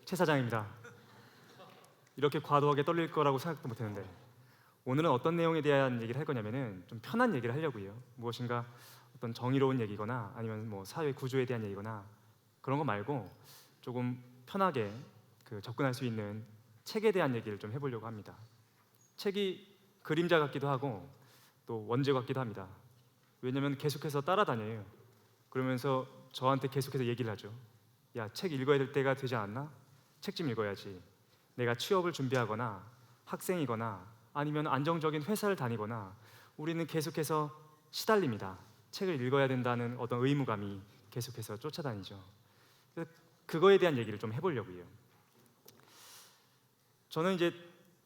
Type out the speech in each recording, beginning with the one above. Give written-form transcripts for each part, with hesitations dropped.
최 사장입니다. 이렇게 과도하게 떨릴 거라고 생각도 못했는데 오늘은 어떤 내용에 대한 얘기를 할 거냐면은 좀 편한 얘기를 하려고요. 무엇인가 어떤 정의로운 얘기거나 아니면 뭐 사회 구조에 대한 얘기거나 그런 거 말고 조금 편하게 접근할 수 있는 책에 대한 얘기를 좀 해보려고 합니다. 책이 그림자 같기도 하고 또 원제 같기도 합니다. 왜냐면 계속해서 따라다녀요. 그러면서 저한테 계속해서 얘기를 하죠. 야, 책 읽어야 될 때가 되지 않았나? 책 좀 읽어야지. 내가 취업을 준비하거나 학생이거나 아니면 안정적인 회사를 다니거나 우리는 계속해서 시달립니다. 책을 읽어야 된다는 어떤 의무감이 계속해서 쫓아다니죠. 그래서 그거에 대한 얘기를 좀 해보려고요. 저는 이제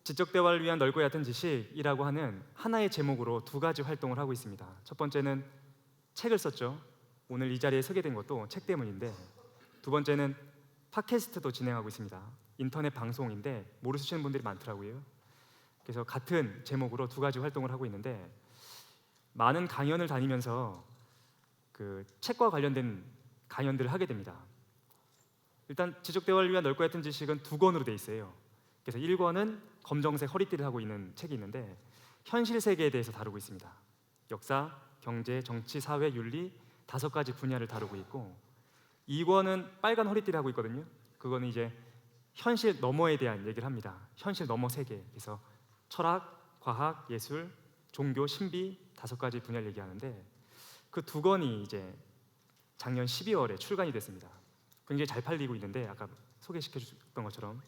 지적 대화를 위한 넓고 얕은 지식이라고 하는 하나의 제목으로 두 가지 활동을 하고 있습니다. 첫 번째는 책을 썼죠. 오늘 이 자리에 서게 된 것도 책 때문인데, 두 번째는 팟캐스트도 진행하고 있습니다. 인터넷 방송인데 모르시는 분들이 많더라고요. 그래서 같은 제목으로 두 가지 활동을 하고 있는데, 많은 강연을 다니면서 책과 관련된 강연들을 하게 됩니다. 일단 지적 대화를 위한 넓고 얕은 지식은 두 권으로 돼 있어요. 그래서 1권은 검정색 허리띠를 하고 있는 책이 있는데 현실 세계에 대해서 다루고 있습니다. 역사, 경제, 정치, 사회, 윤리 5가지 분야를 다루고 있고, 2권은 빨간 허리띠를 하고 있거든요. 그거는 이제 현실 너머에 대한 얘기를 합니다. 현실 너머 세계. 그래서 철학, 과학, 예술, 종교, 신비 5가지 분야를 얘기하는데, 그 두 권이 이제 작년 12월에 출간이 됐습니다. 굉장히 잘 팔리고 있는데 아까 소개시켜 줬던 것처럼.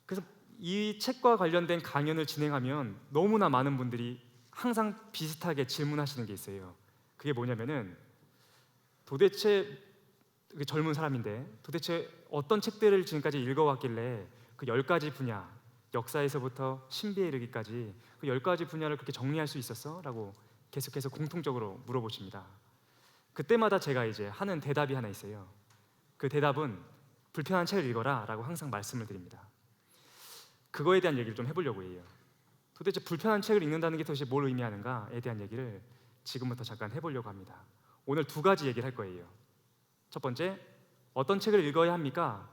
그래서 이 책과 관련된 강연을 진행하면 너무나 많은 분들이 항상 비슷하게 질문하시는 게 있어요. 그게 뭐냐면은, 도대체 젊은 사람인데 도대체 어떤 책들을 지금까지 읽어왔길래 그 10가지 분야, 역사에서부터 신비에 이르기까지 그 10가지 분야를 그렇게 정리할 수 있었어? 라고 계속해서 공통적으로 물어보십니다. 그때마다 제가 이제 하는 대답이 하나 있어요. 그 대답은 불편한 책을 읽어라 라고 항상 말씀을 드립니다. 그거에 대한 얘기를 좀 해보려고 해요. 도대체 불편한 책을 읽는다는 게 도대체 뭘 의미하는가에 대한 얘기를 지금부터 잠깐 해보려고 합니다. 오늘 2가지 얘기를 할 거예요. 첫 번째, 어떤 책을 읽어야 합니까?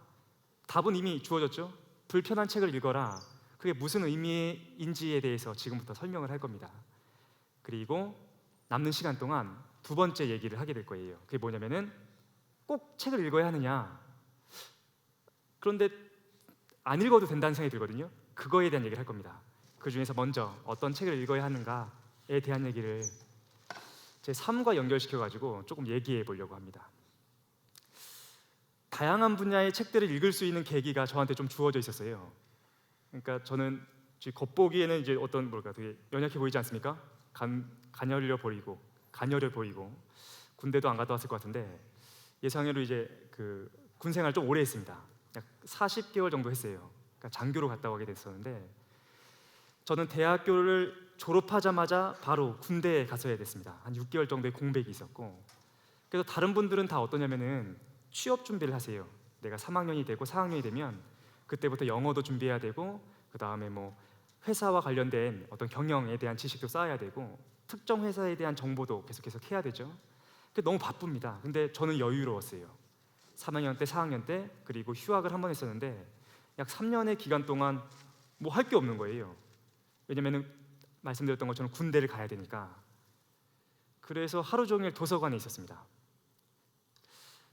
답은 이미 주어졌죠. 불편한 책을 읽어라. 그게 무슨 의미인지에 대해서 지금부터 설명을 할 겁니다. 그리고 남는 시간 동안 2번째 얘기를 하게 될 거예요. 그게 뭐냐면은, 꼭 책을 읽어야 하느냐, 그런데 안 읽어도 된다는 생각이 들거든요. 그거에 대한 얘기를 할 겁니다. 그 중에서 먼저 어떤 책을 읽어야 하는가에 대한 얘기를 제 삶과 연결시켜가지고 조금 얘기해 보려고 합니다. 다양한 분야의 책들을 읽을 수 있는 계기가 저한테 좀 주어져 있었어요. 그러니까 저는 겉보기에는 이제 어떤 되게 연약해 보이지 않습니까? 가녀려 보이고 군대도 안 갔다 왔을 것 같은데, 예상외로 이제 군 생활 좀 오래 했습니다. 약 40개월 정도 했어요. 그러니까 장교로 갔다 오게 됐었는데, 저는 대학교를 졸업하자마자 바로 군대에 갔어야 됐습니다. 한 6개월 정도의 공백이 있었고, 그래서 다른 분들은 다 어떠냐면은 취업 준비를 하세요. 내가 3학년이 되고 4학년이 되면 그때부터 영어도 준비해야 되고, 그 다음에 뭐 회사와 관련된 어떤 경영에 대한 지식도 쌓아야 되고, 특정 회사에 대한 정보도 계속해서 해야 되죠. 너무 바쁩니다. 근데 저는 여유로웠어요. 3학년 때, 4학년 때, 그리고 휴학을 한 번 했었는데 약 3년의 기간 동안 뭐 할 게 없는 거예요. 왜냐면은 말씀드렸던 것처럼 군대를 가야 되니까. 그래서 하루 종일 도서관에 있었습니다.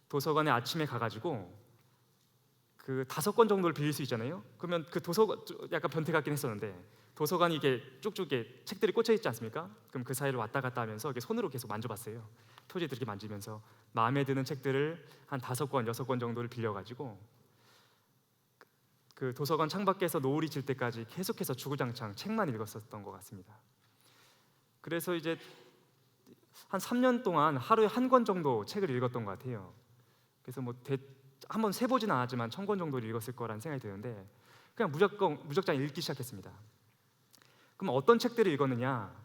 도서관에 아침에 가가지고 5권 정도를 빌릴 수 있잖아요. 그러면 그 도서관 약간 변태 같긴 했었는데, 도서관이 이게 쭉쭉 책들이 꽂혀 있지 않습니까? 그럼 그 사이를 왔다 갔다 하면서 이렇게 손으로 계속 만져봤어요. 표지들 이렇게 만지면서 마음에 드는 책들을 한 5권, 6권 정도를 빌려가지고 그 도서관 창밖에서 노을이 질 때까지 계속해서 주구장창 책만 읽었었던 것 같습니다. 그래서 이제 한 3년 동안 하루에 1권 정도 책을 읽었던 것 같아요. 그래서 뭐 한번 세보진 않았지만 1000권 정도를 읽었을 거라는 생각이 드는데, 그냥 무작정 읽기 시작했습니다. 그럼 어떤 책들을 읽었느냐?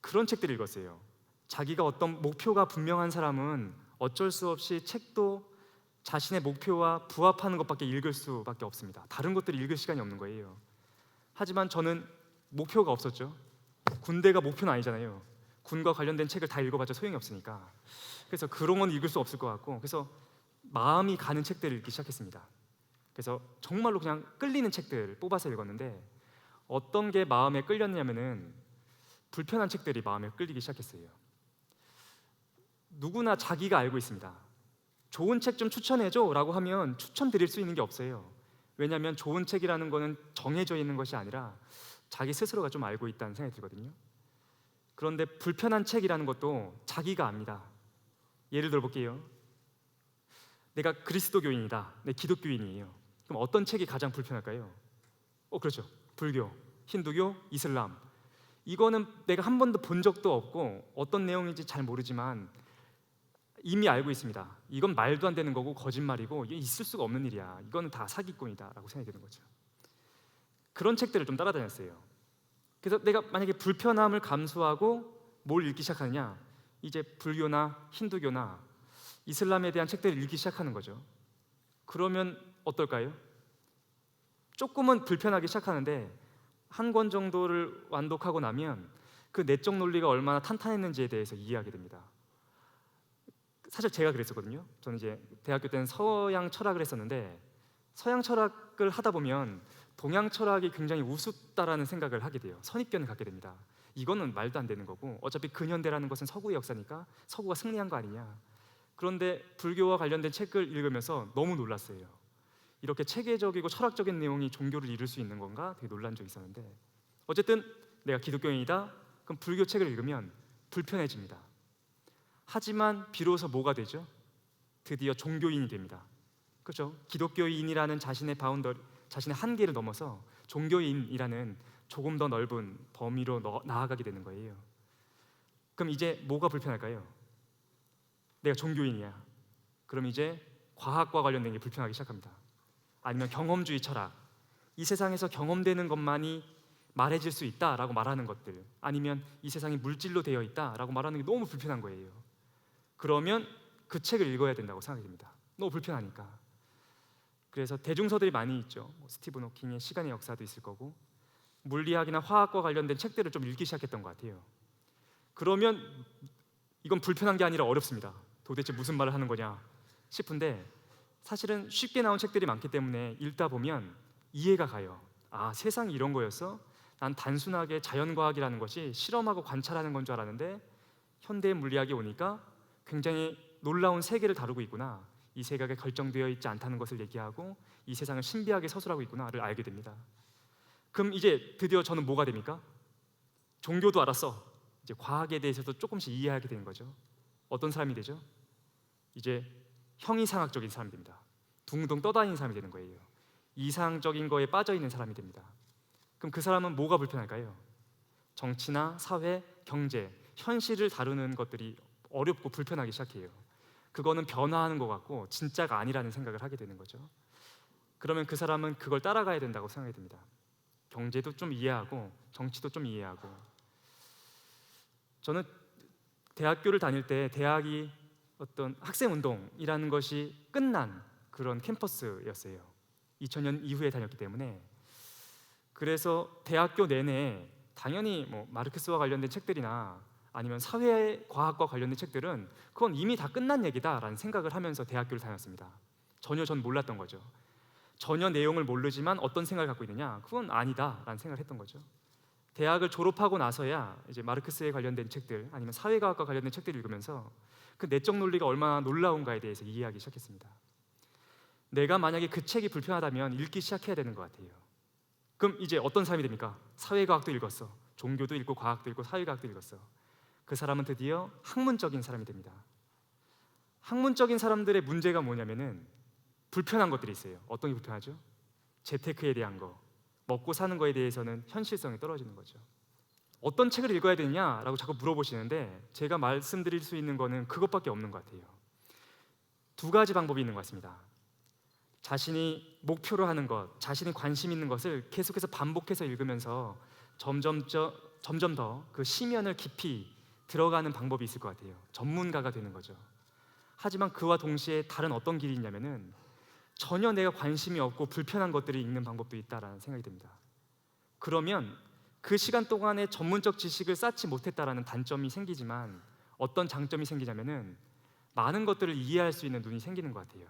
그런 책들을 읽었어요. 자기가 어떤 목표가 분명한 사람은 어쩔 수 없이 책도 자신의 목표와 부합하는 것밖에 읽을 수밖에 없습니다. 다른 것들을 읽을 시간이 없는 거예요. 하지만 저는 목표가 없었죠. 군대가 목표는 아니잖아요. 군과 관련된 책을 다 읽어봤자 소용이 없으니까. 그래서 그런 건 읽을 수 없을 것 같고, 그래서 마음이 가는 책들을 읽기 시작했습니다. 그래서 정말로 그냥 끌리는 책들 뽑아서 읽었는데 어떤 게 마음에 끌렸냐면은 불편한 책들이 마음에 끌리기 시작했어요. 누구나 자기가 알고 있습니다. 좋은 책 좀 추천해줘 라고 하면 추천드릴 수 있는 게 없어요. 왜냐하면 좋은 책이라는 거는 정해져 있는 것이 아니라 자기 스스로가 좀 알고 있다는 생각이 들거든요. 그런데 불편한 책이라는 것도 자기가 압니다. 예를 들어 볼게요. 내가 그리스도교인이다. 내 기독교인이에요. 그럼 어떤 책이 가장 불편할까요? 그렇죠. 불교, 힌두교, 이슬람. 이거는 내가 한 번도 본 적도 없고 어떤 내용인지 잘 모르지만 이미 알고 있습니다. 이건 말도 안 되는 거고 거짓말이고 이게 있을 수가 없는 일이야. 이거는 다 사기꾼이다 라고 생각이 드는 거죠. 그런 책들을 좀 따라다녔어요. 그래서 내가 만약에 불편함을 감수하고 뭘 읽기 시작하느냐, 이제 불교나 힌두교나 이슬람에 대한 책들을 읽기 시작하는 거죠. 그러면 어떨까요? 조금은 불편하기 시작하는데 한 권 정도를 완독하고 나면 그 내적 논리가 얼마나 탄탄했는지에 대해서 이해하게 됩니다. 사실 제가 그랬었거든요. 저는 이제 대학교 때는 서양 철학을 했었는데 서양 철학을 하다 보면 동양 철학이 굉장히 우습다라는 생각을 하게 돼요. 선입견을 갖게 됩니다. 이거는 말도 안 되는 거고 어차피 근현대라는 것은 서구의 역사니까 서구가 승리한 거 아니냐. 그런데 불교와 관련된 책을 읽으면서 너무 놀랐어요. 이렇게 체계적이고 철학적인 내용이 종교를 이룰 수 있는 건가 되게 놀란 적이 있었는데 어쨌든 내가 기독교인이다. 그럼 불교 책을 읽으면 불편해집니다. 하지만 비로소 뭐가 되죠? 드디어 종교인이 됩니다. 그렇죠? 기독교인이라는 자신의 자신의 한계를 넘어서 종교인이라는 조금 더 넓은 범위로 나아가게 되는 거예요. 그럼 이제 뭐가 불편할까요? 내가 종교인이야. 그럼 이제 과학과 관련된 게 불편하기 시작합니다. 아니면 경험주의 철학, 이 세상에서 경험되는 것만이 말해질 수 있다라고 말하는 것들, 아니면 이 세상이 물질로 되어 있다라고 말하는 게 너무 불편한 거예요. 그러면 그 책을 읽어야 된다고 생각이 듭니다. 너무 불편하니까. 그래서 대중서들이 많이 있죠. 스티븐 호킹의 시간의 역사도 있을 거고 물리학이나 화학과 관련된 책들을 좀 읽기 시작했던 것 같아요. 그러면 이건 불편한 게 아니라 어렵습니다. 도대체 무슨 말을 하는 거냐 싶은데 사실은 쉽게 나온 책들이 많기 때문에 읽다 보면 이해가 가요. 아, 세상이 이런 거였어? 난 단순하게 자연과학이라는 것이 실험하고 관찰하는 건 줄 알았는데 현대 물리학이 오니까 굉장히 놀라운 세계를 다루고 있구나. 이 세계가 결정되어 있지 않다는 것을 얘기하고 이 세상을 신비하게 서술하고 있구나를 알게 됩니다. 그럼 이제 드디어 저는 뭐가 됩니까? 종교도 알았어. 이제 과학에 대해서도 조금씩 이해하게 되는 거죠. 어떤 사람이 되죠? 이제 형이상학적인 사람이 됩니다. 둥둥 떠다니는 사람이 되는 거예요. 이상적인 거에 빠져있는 사람이 됩니다. 그럼 그 사람은 뭐가 불편할까요? 정치나 사회, 경제, 현실을 다루는 것들이 어렵고 불편하기 시작해요. 그거는 변화하는 것 같고 진짜가 아니라는 생각을 하게 되는 거죠. 그러면 그 사람은 그걸 따라가야 된다고 생각이 듭니다. 경제도 좀 이해하고 정치도 좀 이해하고. 저는 대학교를 다닐 때 대학이 어떤 학생운동이라는 것이 끝난 그런 캠퍼스였어요. 2000년 이후에 다녔기 때문에. 그래서 대학교 내내 당연히 뭐 마르크스와 관련된 책들이나 아니면 사회과학과 관련된 책들은 그건 이미 다 끝난 얘기다라는 생각을 하면서 대학교를 다녔습니다. 전혀 전 몰랐던 거죠. 전혀 내용을 모르지만 어떤 생각을 갖고 있느냐? 그건 아니다라는 생각을 했던 거죠. 대학을 졸업하고 나서야 이제 마르크스에 관련된 책들 아니면 사회과학과 관련된 책들을 읽으면서 그 내적 논리가 얼마나 놀라운가에 대해서 이해하기 시작했습니다. 내가 만약에 그 책이 불편하다면 읽기 시작해야 되는 것 같아요. 그럼 이제 어떤 사람이 됩니까? 사회과학도 읽었어. 종교도 읽고 과학도 읽고 사회과학도 읽었어. 그 사람은 드디어 학문적인 사람이 됩니다. 학문적인 사람들의 문제가 뭐냐면은 불편한 것들이 있어요. 어떤 게 불편하죠? 재테크에 대한 거, 먹고 사는 거에 대해서는 현실성이 떨어지는 거죠. 어떤 책을 읽어야 되냐라고 자꾸 물어보시는데 제가 말씀드릴 수 있는 거는 그것밖에 없는 것 같아요. 두 가지 방법이 있는 것 같습니다. 자신이 목표로 하는 것, 자신이 관심 있는 것을 계속해서 반복해서 읽으면서 점점 더 그 심연을 깊이 들어가는 방법이 있을 것 같아요. 전문가가 되는 거죠. 하지만 그와 동시에 다른 어떤 길이 있냐면은 전혀 내가 관심이 없고 불편한 것들을 읽는 방법도 있다라는 생각이 듭니다. 그러면 그 시간 동안에 전문적 지식을 쌓지 못했다라는 단점이 생기지만 어떤 장점이 생기냐면은 많은 것들을 이해할 수 있는 눈이 생기는 것 같아요.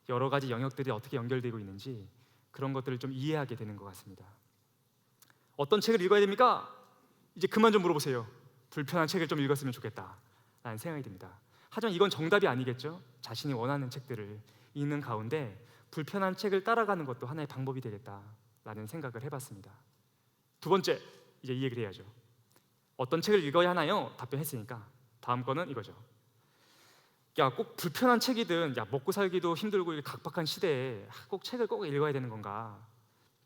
여러 가지 영역들이 어떻게 연결되고 있는지 그런 것들을 좀 이해하게 되는 것 같습니다. 어떤 책을 읽어야 됩니까? 이제 그만 좀 물어보세요. 불편한 책을 좀 읽었으면 좋겠다 라는 생각이 듭니다. 하지만 이건 정답이 아니겠죠. 자신이 원하는 책들을 읽는 가운데 불편한 책을 따라가는 것도 하나의 방법이 되겠다라는 생각을 해봤습니다. 두 번째, 이제 이 얘기를 해야죠. 어떤 책을 읽어야 하나요? 답변했으니까 다음 거는 이거죠. 야, 꼭 불편한 책이든 먹고 살기도 힘들고 각박한 시대에 꼭 책을 꼭 읽어야 되는 건가?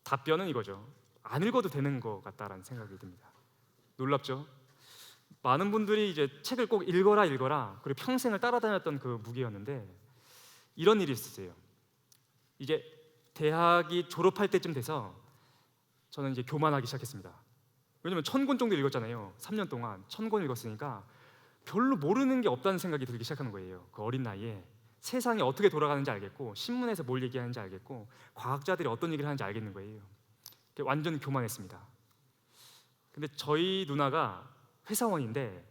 답변은 이거죠. 안 읽어도 되는 것 같다라는 생각이 듭니다. 놀랍죠? 많은 분들이 이제 책을 꼭 읽어라 그리고 평생을 따라다녔던 그 무기였는데 이런 일이 있었어요. 이제 대학이 졸업할 때쯤 돼서 저는 이제 교만하기 시작했습니다. 왜냐면 1000권 정도 읽었잖아요. 3년 동안 1000권 읽었으니까 별로 모르는 게 없다는 생각이 들기 시작하는 거예요. 그 어린 나이에 세상이 어떻게 돌아가는지 알겠고 신문에서 뭘 얘기하는지 알겠고 과학자들이 어떤 얘기를 하는지 알겠는 거예요. 완전 교만했습니다. 근데 저희 누나가 회사원인데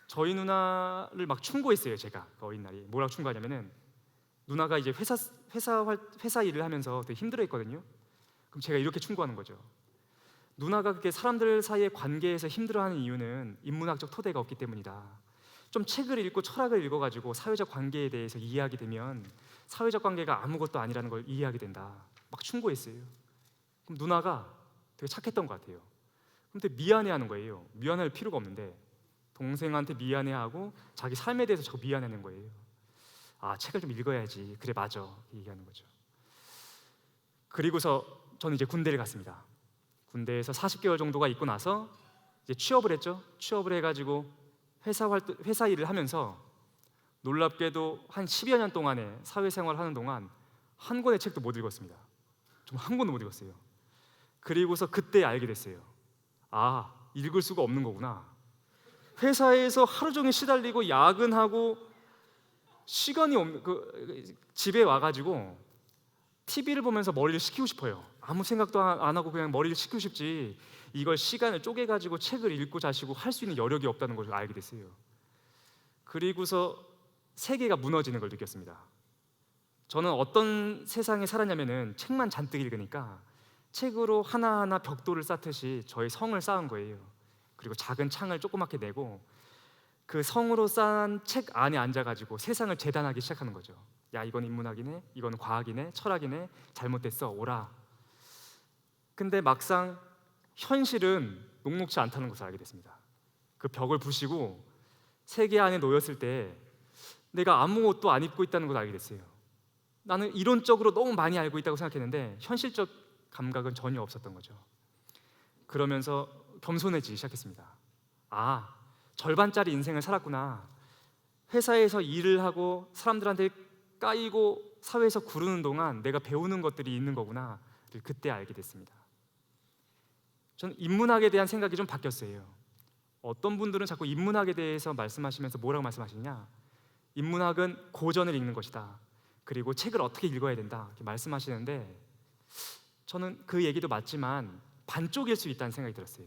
저희 누나를 막 충고했어요. 제가 그 어린 날이 뭐라고 충고하냐면은 누나가 이제 회사 일을 하면서 되게 힘들어했거든요. 그럼 제가 이렇게 충고하는 거죠. 누나가 그렇게 사람들 사이의 관계에서 힘들어하는 이유는 인문학적 토대가 없기 때문이다. 좀 책을 읽고 철학을 읽어가지고 사회적 관계에 대해서 이해하게 되면 사회적 관계가 아무것도 아니라는 걸 이해하게 된다. 막 충고했어요. 그럼 누나가 되게 착했던 것 같아요. 근데 미안해하는 거예요. 미안할 필요가 없는데 동생한테 미안해하고 자기 삶에 대해서 자꾸 미안해하는 거예요. 아, 책을 좀 읽어야지. 그래, 맞아. 얘기하는 거죠. 그리고서 저는 이제 군대를 갔습니다. 군대에서 40개월 정도가 있고 나서 이제 취업을 했죠. 취업을 해가지고 회사 일을 하면서 놀랍게도 한 10여 년 동안에 사회생활을 하는 동안 한 권의 책도 못 읽었습니다. 좀 한 권도 못 읽었어요. 그리고서 그때 알게 됐어요. 아, 읽을 수가 없는 거구나. 회사에서 하루 종일 시달리고 야근하고 시간이 없는 집에 와가지고 TV를 보면서 머리를 식히고 싶어요. 아무 생각도 안 하고 그냥 머리를 식히고 싶지 이걸 시간을 쪼개가지고 책을 읽고 자시고 할 수 있는 여력이 없다는 걸 알게 됐어요. 그리고서 세계가 무너지는 걸 느꼈습니다. 저는 어떤 세상에 살았냐면은 책만 잔뜩 읽으니까 책으로 하나하나 벽돌을 쌓듯이 저의 성을 쌓은 거예요. 그리고 작은 창을 조그맣게 내고 그 성으로 쌓은 책 안에 앉아가지고 세상을 재단하기 시작하는 거죠. 야, 이건 인문학이네, 이건 과학이네, 철학이네, 잘못됐어, 오라. 근데 막상 현실은 녹록지 않다는 것을 알게 됐습니다. 그 벽을 부시고 세계 안에 놓였을 때 내가 아무것도 안 입고 있다는 걸 알게 됐어요. 나는 이론적으로 너무 많이 알고 있다고 생각했는데 현실적 감각은 전혀 없었던 거죠. 그러면서 겸손해지기 시작했습니다. 아, 절반짜리 인생을 살았구나. 회사에서 일을 하고 사람들한테 까이고 사회에서 구르는 동안 내가 배우는 것들이 있는 거구나. 그때 알게 됐습니다. 저는 인문학에 대한 생각이 좀 바뀌었어요. 어떤 분들은 자꾸 인문학에 대해서 말씀하시면서 뭐라고 말씀하시냐? 인문학은 고전을 읽는 것이다. 그리고 책을 어떻게 읽어야 된다. 이렇게 말씀하시는데 저는 그 얘기도 맞지만 반쪽일 수 있다는 생각이 들었어요.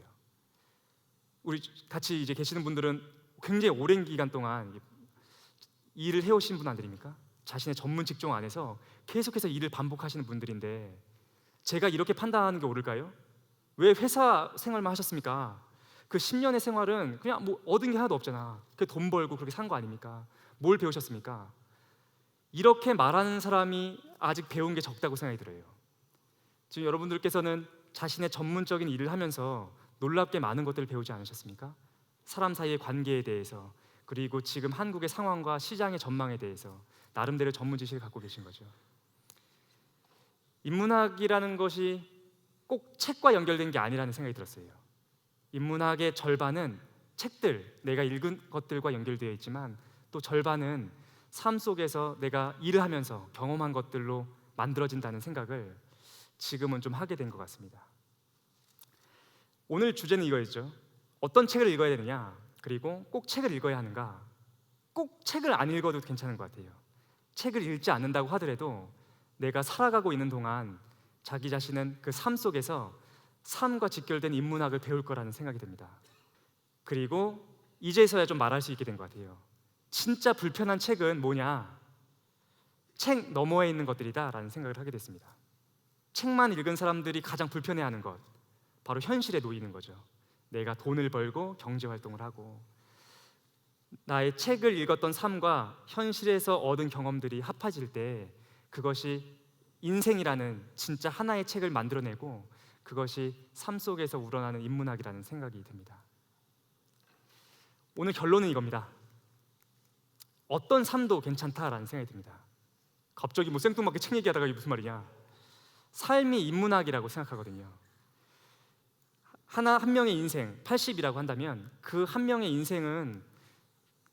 우리 같이 이제 계시는 분들은 굉장히 오랜 기간 동안 일을 해오신 분 아닙니까? 자신의 전문 직종 안에서 계속해서 일을 반복하시는 분들인데 제가 이렇게 판단하는 게 옳을까요? 왜 회사 생활만 하셨습니까? 그 10년의 생활은 그냥 뭐 얻은 게 하나도 없잖아. 그 돈 벌고 그렇게 산 거 아닙니까? 뭘 배우셨습니까? 이렇게 말하는 사람이 아직 배운 게 적다고 생각이 들어요. 지금 여러분들께서는 자신의 전문적인 일을 하면서 놀랍게 많은 것들을 배우지 않으셨습니까? 사람 사이의 관계에 대해서, 그리고 지금 한국의 상황과 시장의 전망에 대해서 나름대로 전문 지식을 갖고 계신 거죠. 인문학이라는 것이 꼭 책과 연결된 게 아니라는 생각이 들었어요. 인문학의 절반은 책들, 내가 읽은 것들과 연결되어 있지만 또 절반은 삶 속에서 내가 일을 하면서 경험한 것들로 만들어진다는 생각을 지금은 좀 하게 된 것 같습니다. 오늘 주제는 이거였죠. 어떤 책을 읽어야 되느냐, 그리고 꼭 책을 읽어야 하는가. 꼭 책을 안 읽어도 괜찮은 것 같아요. 책을 읽지 않는다고 하더라도 내가 살아가고 있는 동안 자기 자신은 그 삶 속에서 삶과 직결된 인문학을 배울 거라는 생각이 듭니다. 그리고 이제서야 좀 말할 수 있게 된 것 같아요. 진짜 불편한 책은 뭐냐? 책 너머에 있는 것들이다라는 생각을 하게 됐습니다. 책만 읽은 사람들이 가장 불편해하는 것, 바로 현실에 놓이는 거죠. 내가 돈을 벌고 경제 활동을 하고 나의 책을 읽었던 삶과 현실에서 얻은 경험들이 합해질 때 그것이 인생이라는 진짜 하나의 책을 만들어내고 그것이 삶 속에서 우러나는 인문학이라는 생각이 듭니다. 오늘 결론은 이겁니다. 어떤 삶도 괜찮다라는 생각이 듭니다. 갑자기 뭐 생뚱맞게 책 얘기하다가 이게 무슨 말이냐. 삶이 인문학이라고 생각하거든요. 한 명의 인생 80이라고 한다면 그 한 명의 인생은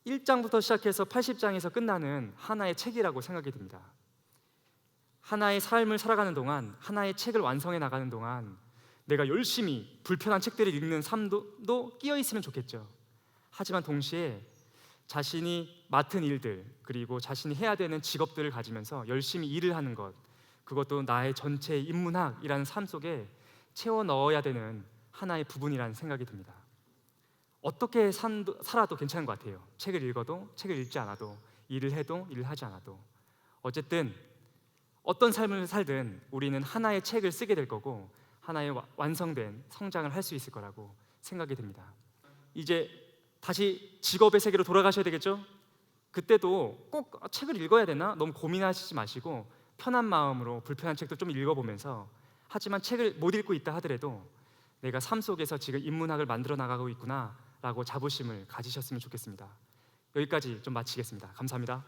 1장부터 시작해서 80장에서 끝나는 하나의 책이라고 생각이 듭니다. 하나의 삶을 살아가는 동안, 하나의 책을 완성해 나가는 동안 내가 열심히 불편한 책들을 읽는 삶도 끼어 있으면 좋겠죠. 하지만 동시에 자신이 맡은 일들, 그리고 자신이 해야 되는 직업들을 가지면서 열심히 일을 하는 것, 그것도 나의 전체 인문학이라는 삶 속에 채워 넣어야 되는 하나의 부분이라는 생각이 듭니다. 어떻게 살아도 괜찮은 것 같아요. 책을 읽어도, 책을 읽지 않아도, 일을 해도, 일을 하지 않아도. 어쨌든 어떤 삶을 살든 우리는 하나의 책을 쓰게 될 거고 하나의 완성된 성장을 할 수 있을 거라고 생각이 듭니다. 이제 다시 직업의 세계로 돌아가셔야 되겠죠? 그때도 꼭 책을 읽어야 되나? 너무 고민하시지 마시고 편한 마음으로 불편한 책도 좀 읽어보면서, 하지만 책을 못 읽고 있다 하더라도 내가 삶 속에서 지금 인문학을 만들어 나가고 있구나 라고 자부심을 가지셨으면 좋겠습니다. 여기까지 좀 마치겠습니다. 감사합니다.